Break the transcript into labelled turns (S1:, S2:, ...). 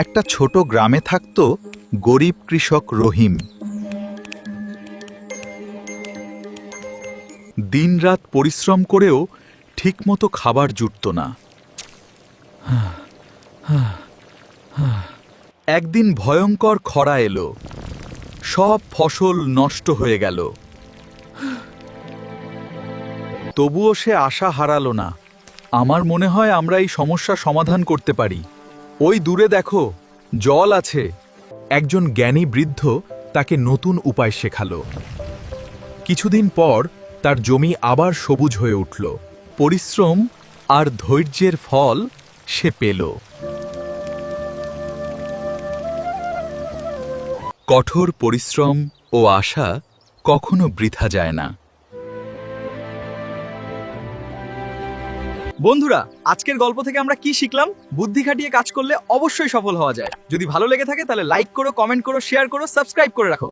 S1: একটা ছোট গ্রামে থাকত গরিব কৃষক রহিম। দিনরাত পরিশ্রম করেও ঠিকমতো খাবার জুটত না। একদিন ভয়ঙ্কর খরা এলো, সব ফসল নষ্ট হয়ে গেল। তবুও সে আশা হারালো না। আমার মনে হয় আমরা এই সমস্যা সমাধান করতে পারি। ওই দূরে দেখো, জল আছে। একজন জ্ঞানী বৃদ্ধ তাকে নতুন উপায় শেখালো। কিছুদিন পর তার জমি আবার সবুজ হয়ে উঠল। পরিশ্রম আর ধৈর্যের ফল সে পেল। কঠোর পরিশ্রম ও আশা কখনো বৃথা যায় না।
S2: বন্ধুরা, আজকের গল্প থেকে আমরা কি শিখলাম? বুদ্ধি খাটিয়ে কাজ করলে অবশ্যই সফল হওয়া যায়। যদি ভালো লেগে থাকে তাহলে লাইক করো, কমেন্ট করো, শেয়ার করো, সাবস্ক্রাইব করে রাখো।